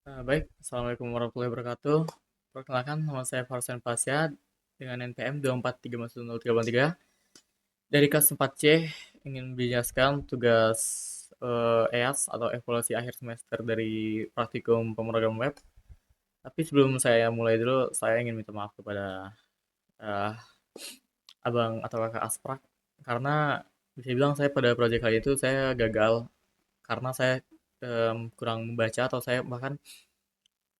Baik, Assalamualaikum warahmatullahi wabarakatuh. Perkenalkan, nama saya Farsan Pasya dengan NPM 243100383 dari kelas 4C ingin menjelaskan tugas EAS atau evaluasi akhir semester dari praktikum pemrograman web. Tapi sebelum saya mulai dulu, saya ingin minta maaf kepada eh, abang atau kakak Asprak karena bisa bilang saya pada proyek kali itu saya gagal karena saya kurang membaca atau saya bahkan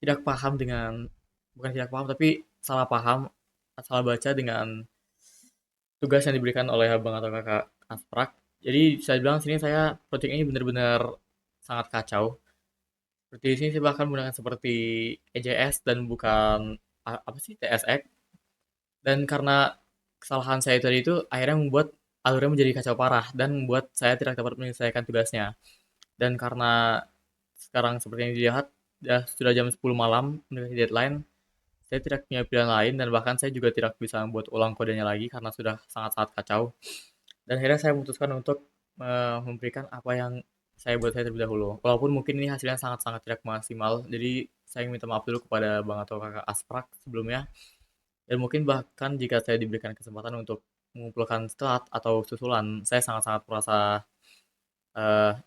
tidak paham dengan bukan tidak paham tapi salah paham, salah baca dengan tugas yang diberikan oleh abang atau kakak Asprak. Jadi saya bilang sini saya project ini benar-benar sangat kacau. Seperti di sini saya bahkan menggunakan seperti EJS dan bukan apa sih TSX. Dan karena kesalahan saya tadi itu akhirnya membuat alurnya menjadi kacau parah dan membuat saya tidak dapat menyelesaikan tugasnya. Dan karena sekarang seperti yang dilihat sudah jam 10 malam mendekati deadline, saya tidak punya pilihan lain dan bahkan saya juga tidak bisa membuat ulang kodenya lagi karena sudah sangat-sangat kacau. Dan akhirnya saya memutuskan untuk memberikan apa yang saya terlebih dahulu. Walaupun mungkin ini hasilnya sangat-sangat tidak maksimal, jadi saya ingin minta maaf dulu kepada Bang atau Kakak Asprak sebelumnya. Dan mungkin bahkan jika saya diberikan kesempatan untuk mengumpulkan setelat atau susulan, saya sangat-sangat merasa eh,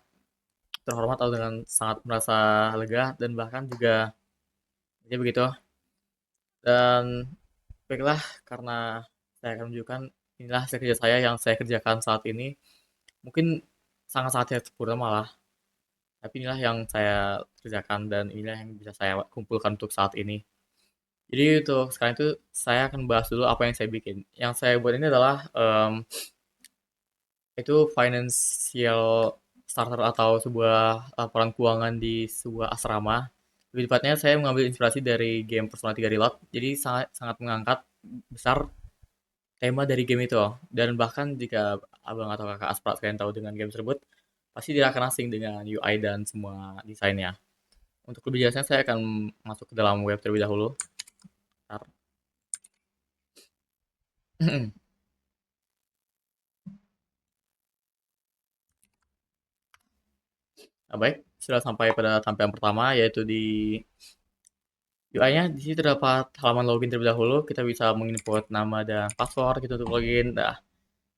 terhormat atau dengan sangat merasa lega dan bahkan juga ya begitu. Dan baiklah, karena saya akan menunjukkan inilah hasil kerja saya yang saya kerjakan saat ini. Mungkin sangat-sangat tidak sempurna malah, tapi inilah yang saya kerjakan dan inilah yang bisa saya kumpulkan untuk saat ini. Jadi untuk sekarang itu saya akan bahas dulu apa yang saya bikin. Yang saya buat ini adalah itu financial starter atau sebuah laporan keuangan di sebuah asrama. Lebih tepatnya saya mengambil inspirasi dari game Persona 3 Reload. Jadi sangat sangat mengangkat besar tema dari game itu. Dan bahkan jika abang atau kakak Asprat kalian tahu dengan game tersebut, pasti tidak akan asing dengan UI dan semua desainnya. Untuk lebih jelasnya saya akan masuk ke dalam web terlebih dahulu. Bentar. Nah, baik, sudah sampai pada tampilan pertama yaitu di UI-nya. Di sini terdapat halaman login terlebih dahulu. Kita bisa menginput nama dan password gitu untuk login. Nah,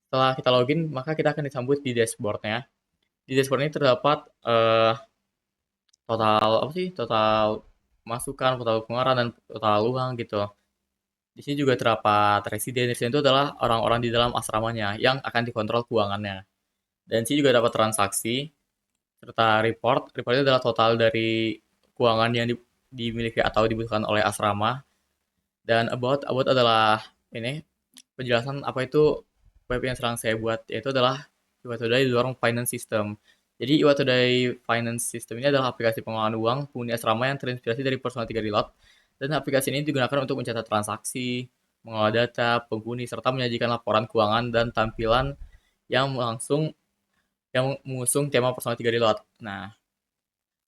setelah kita login, maka kita akan disambut di dashboard-nya. Di dashboard ini terdapat total apa sih? Total masukan, total pengeluaran dan total uang gitu. Di sini juga terdapat residen. Residen itu adalah orang-orang di dalam asramanya yang akan dikontrol keuangannya. Dan di sini juga dapat transaksi serta report. Report itu adalah total dari keuangan yang dimiliki atau dibutuhkan oleh asrama. Dan about adalah ini penjelasan apa itu web yang sedang saya buat, yaitu adalah Iwatoday Dorong Finance System. Jadi Iwatoday Finance System ini adalah aplikasi pengelolaan uang penghuni asrama yang terinspirasi dari Personal 3 Reload, dan aplikasi ini digunakan untuk mencatat transaksi, mengolah data penghuni, serta menyajikan laporan keuangan dan tampilan yang langsung yang mengusung tema Personal 3 Reload. Nah,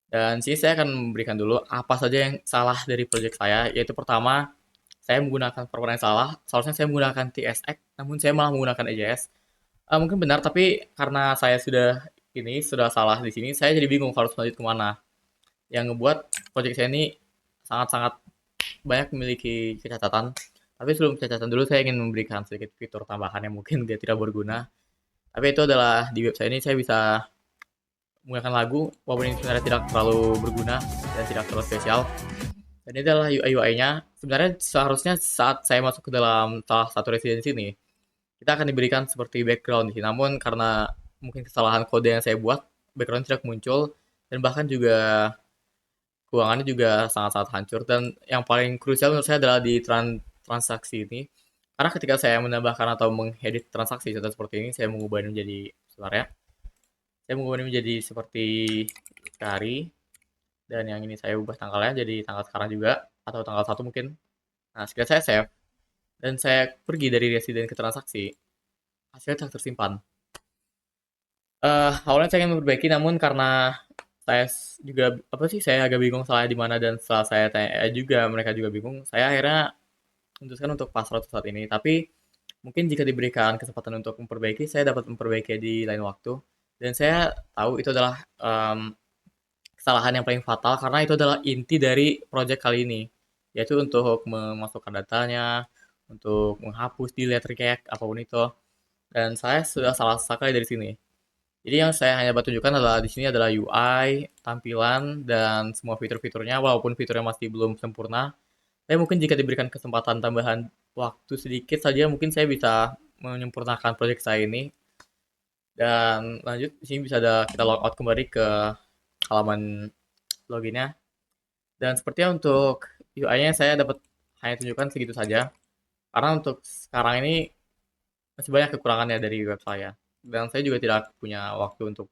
dan sini saya akan memberikan dulu apa saja yang salah dari project saya, yaitu pertama, saya menggunakan format yang salah. Seharusnya saya menggunakan TSX, namun saya malah menggunakan EJS. Mungkin benar, tapi karena saya sudah salah di sini, saya jadi bingung harus lanjut kemana. Yang ngebuat project saya ini sangat-sangat banyak memiliki kecacatan. Tapi sebelum kecacatan dulu, saya ingin memberikan sedikit fitur tambahan yang mungkin dia tidak berguna. Tapi itu adalah di website ini saya bisa menggunakan lagu, walaupun ini sebenarnya tidak terlalu berguna dan tidak terlalu spesial. Dan ini adalah UI-nya. Sebenarnya seharusnya saat saya masuk ke dalam salah satu residensi ini, kita akan diberikan seperti background di sini. Namun karena mungkin kesalahan kode yang saya buat, background tidak muncul dan bahkan juga keuangannya juga sangat-sangat hancur. Dan yang paling krusial menurut saya adalah di transaksi ini. Karena ketika saya menambahkan atau mengedit transaksi contoh seperti ini, saya mengubah ini menjadi sebentar ya. Saya mengubah ini menjadi seperti hari, dan yang ini saya ubah tanggalnya jadi tanggal sekarang juga atau tanggal 1 mungkin. Nah, sekitar saya save dan saya pergi dari residen ke transaksi, hasilnya tak tersimpan. Awalnya saya ingin memperbaiki, namun karena saya juga apa sih, saya agak bingung salahnya di mana, dan setelah saya tanya juga mereka juga bingung. Saya akhirnya memutuskan untuk pasrah untuk saat ini. Tapi mungkin jika diberikan kesempatan untuk memperbaiki, saya dapat memperbaiki di lain waktu. Dan saya tahu itu adalah kesalahan yang paling fatal karena itu adalah inti dari project kali ini, yaitu untuk memasukkan datanya, untuk menghapus, delete, recache, apapun itu. Dan saya sudah salah sekali dari sini. Jadi yang saya hanya dapat tunjukkan adalah di sini adalah UI, tampilan, dan semua fitur-fiturnya, walaupun fiturnya masih belum sempurna. Tapi mungkin jika diberikan kesempatan tambahan waktu sedikit saja, mungkin saya bisa menyempurnakan proyek saya ini. Dan lanjut, di sini bisa ada kita logout kembali ke halaman loginnya. Dan sepertinya untuk UI-nya saya dapat hanya tunjukkan segitu saja. Karena untuk sekarang ini masih banyak kekurangannya dari web saya. Dan saya juga tidak punya waktu untuk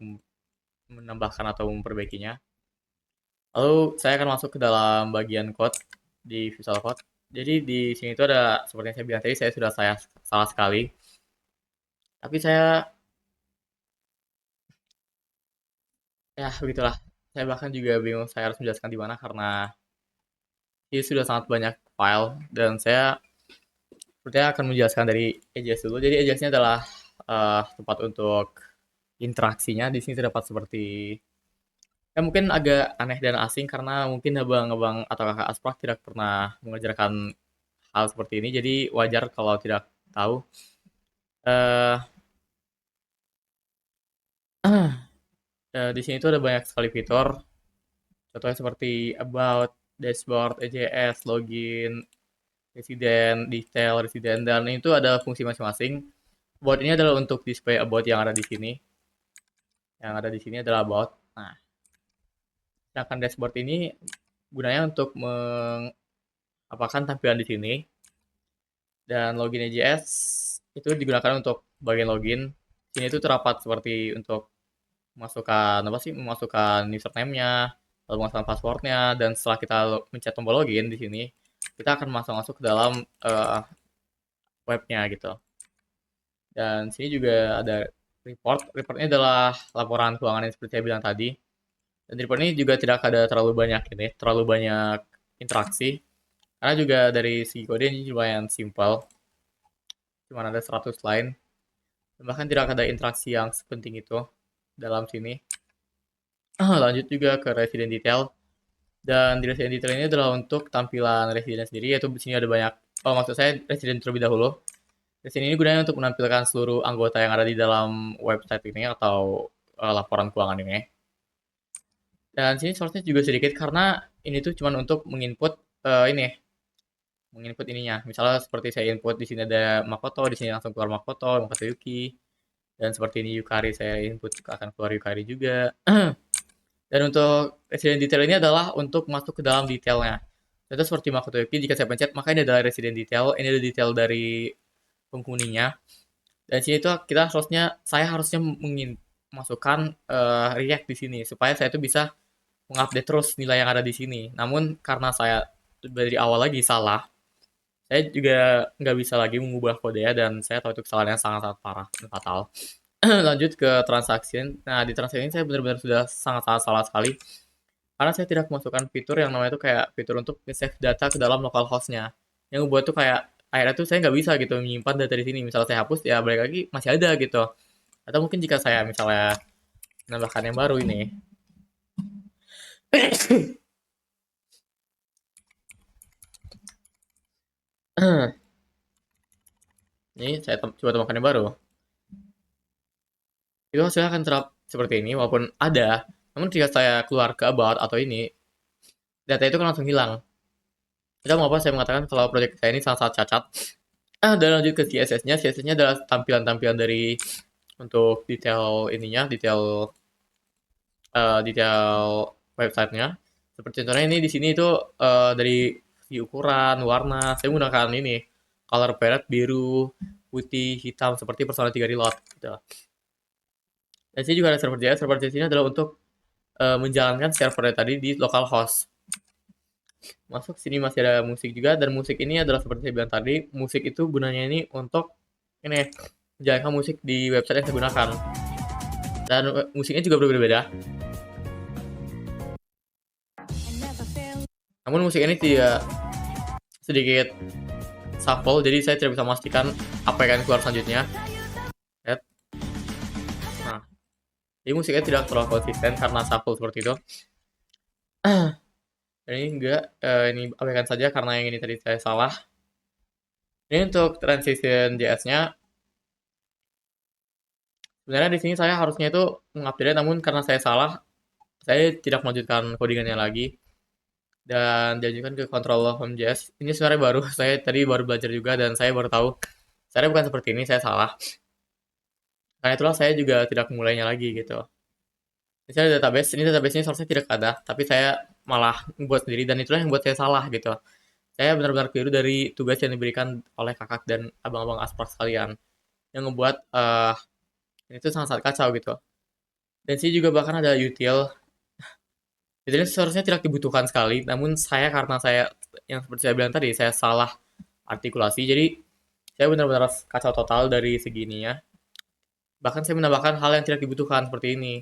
menambahkan atau memperbaikinya. Lalu saya akan masuk ke dalam bagian code di Visual Code. Jadi di sini itu ada seperti yang saya bilang tadi, saya salah sekali. Tapi saya ya begitulah. Saya bahkan juga bingung saya harus menjelaskan di mana karena ini sudah sangat banyak file dan saya sepertinya akan menjelaskan dari Ajax dulu. Jadi Ajax-nya adalah tempat untuk interaksinya. Di sini terdapat seperti ya mungkin agak aneh dan asing karena mungkin abang-abang atau kakak Asprak tidak pernah mengajarkan hal seperti ini. Jadi wajar kalau tidak tahu. Eh di sini tuh ada banyak sekali fitur. Contohnya seperti about, dashboard, EJS, login, resident, detail, resident, dan itu ada fungsi masing-masing. About ini adalah untuk display about yang ada di sini. Yang ada di sini adalah about. Nah, sedangkan dashboard ini gunanya untuk mengapakan tampilan di sini. Dan login EJS itu digunakan untuk bagian login. Sini itu terdapat seperti untuk memasukkan apa sih? Memasukkan username-nya, lalu memasukkan passwordnya, dan setelah kita mencet tombol login di sini, kita akan masuk ke dalam webnya gitu. Dan sini juga ada report. Reportnya adalah laporan keuangan yang seperti saya bilang tadi. Dan report ini juga tidak ada terlalu banyak ini, terlalu banyak interaksi. Karena juga dari segi kode ini lumayan simple. Cuma ada 100 line. Dan bahkan tidak ada interaksi yang sepenting itu dalam sini. Lanjut juga ke resident detail. Dan di resident detail ini adalah untuk tampilan resident sendiri, yaitu di sini ada banyak, maksud saya resident terlebih dahulu. Resident ini gunanya untuk menampilkan seluruh anggota yang ada di dalam website ini atau laporan keuangan ini. Dan sini source-nya juga sedikit karena ini tuh cuma untuk menginput menginput ininya. Misalnya seperti saya input di sini ada Makoto, di sini langsung keluar Makoto Yuki. Dan seperti ini Yukari, saya input akan keluar Yukari juga. Dan untuk resident detail ini adalah untuk masuk ke dalam detailnya. Contoh seperti Makoto Yuki, jika saya pencet, maka ini adalah resident detail. Ini adalah detail dari penghuninya. Dan sini tuh saya harusnya masukkan React di sini supaya saya tuh bisa mengupdate terus nilai yang ada di sini. Namun karena saya dari awal lagi salah, saya juga nggak bisa lagi mengubah kodenya dan saya tahu itu kesalahan yang sangat-sangat parah dan fatal. Lanjut ke transaksi. Nah, di transaksi ini saya benar-benar sudah sangat-sangat salah sekali. Karena saya tidak memasukkan fitur yang namanya itu kayak fitur untuk save data ke dalam localhost-nya. Yang membuat tuh kayak akhirnya tuh saya nggak bisa gitu menyimpan data di sini. Misalnya saya hapus ya balik lagi masih ada gitu. Atau mungkin jika saya misalnya menambahkan yang baru ini. Ini saya coba tambahkan yang baru. Itu hasilnya akan terap seperti ini walaupun ada. Namun jika saya keluar ke about atau ini, data itu kan langsung hilang. Tidak mau apa saya mengatakan kalau proyek saya ini sangat-sangat cacat. Dan lanjut ke CSS-nya. CSS-nya adalah tampilan-tampilan dari untuk detail ininya, detail websitenya. Seperti contohnya ini di sini itu dari segi ukuran, warna. Saya menggunakan ini color palette biru, putih, hitam seperti Persona 3 Reload. Gitu. Dan sini juga ada server JS. Server JS ini adalah untuk menjalankan servernya tadi di localhost. Masuk sini masih ada musik juga dan musik ini adalah seperti saya bilang tadi, musik itu gunanya ini untuk ini menjalankan musik di website yang saya gunakan. Dan musiknya juga berbeda-beda. Namun musik ini tidak sedikit shuffle, jadi saya tidak bisa memastikan apa yang akan keluar selanjutnya. Lihat. Nah, jadi musiknya tidak terlalu konsisten karena shuffle seperti itu. Dan ini enggak, ini abaikan saja karena yang ini tadi saya salah. Ini untuk transition JS-nya, sebenarnya di sini saya harusnya itu mengupdate, namun karena saya salah, saya tidak melanjutkan codingannya lagi dan diajukan ke control Home.js. Ini sebenarnya baru, saya tadi baru belajar juga dan saya baru tahu, saya bukan seperti ini, saya salah. Karena itulah saya juga tidak memulainya lagi gitu. Misalnya database, ini database ini seharusnya tidak ada, tapi saya malah membuat sendiri dan itulah yang buat saya salah gitu. Saya benar-benar keliru dari tugas yang diberikan oleh kakak dan abang-abang asprak sekalian, yang ngebuat ini tuh sangat-sangat kacau gitu. Dan sih juga bahkan ada util. Util seharusnya tidak dibutuhkan sekali, namun saya karena saya yang seperti saya bilang tadi, saya salah artikulasi, jadi saya benar-benar kacau total dari segininya. Bahkan saya menambahkan hal yang tidak dibutuhkan seperti ini.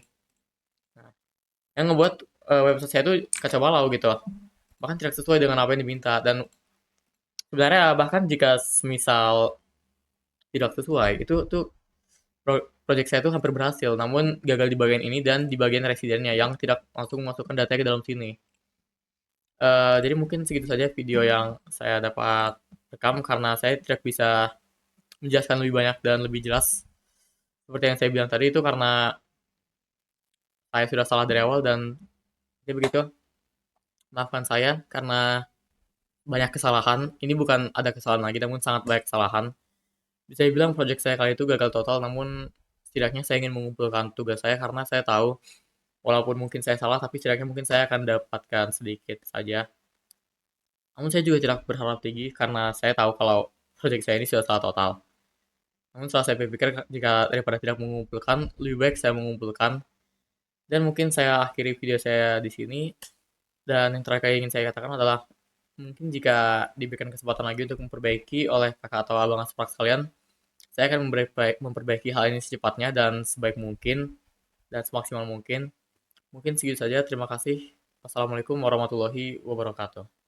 Nah, yang ngebuat website saya itu kacau balau gitu. Bahkan tidak sesuai dengan apa yang diminta. Dan sebenarnya bahkan jika semisal tidak sesuai, itu tuh project saya tuh hampir berhasil. Namun gagal di bagian ini dan di bagian residennya yang tidak langsung memasukkan data ke dalam sini. Jadi mungkin segitu saja video yang saya dapat rekam karena saya tidak bisa menjelaskan lebih banyak dan lebih jelas. Seperti yang saya bilang tadi itu karena saya sudah salah dari awal dan jadi begitu. Maafkan saya karena banyak kesalahan. Ini bukan ada kesalahan lagi, namun sangat banyak kesalahan. Bisa dibilang project saya kali itu gagal total, namun setidaknya saya ingin mengumpulkan tugas saya karena saya tahu walaupun mungkin saya salah, tapi setidaknya mungkin saya akan dapatkan sedikit saja. Namun saya juga tidak berharap tinggi karena saya tahu kalau project saya ini sudah salah total. Namun setelah saya pikir, jika daripada tidak mengumpulkan, lebih baik saya mengumpulkan. Dan mungkin saya akhiri video saya di sini. Dan yang terakhir yang ingin saya katakan adalah, mungkin jika diberikan kesempatan lagi untuk memperbaiki oleh kakak atau abang aspak sekalian, saya akan memperbaiki hal ini secepatnya dan sebaik mungkin dan semaksimal mungkin. Mungkin segitu saja. Terima kasih. Wassalamualaikum warahmatullahi wabarakatuh.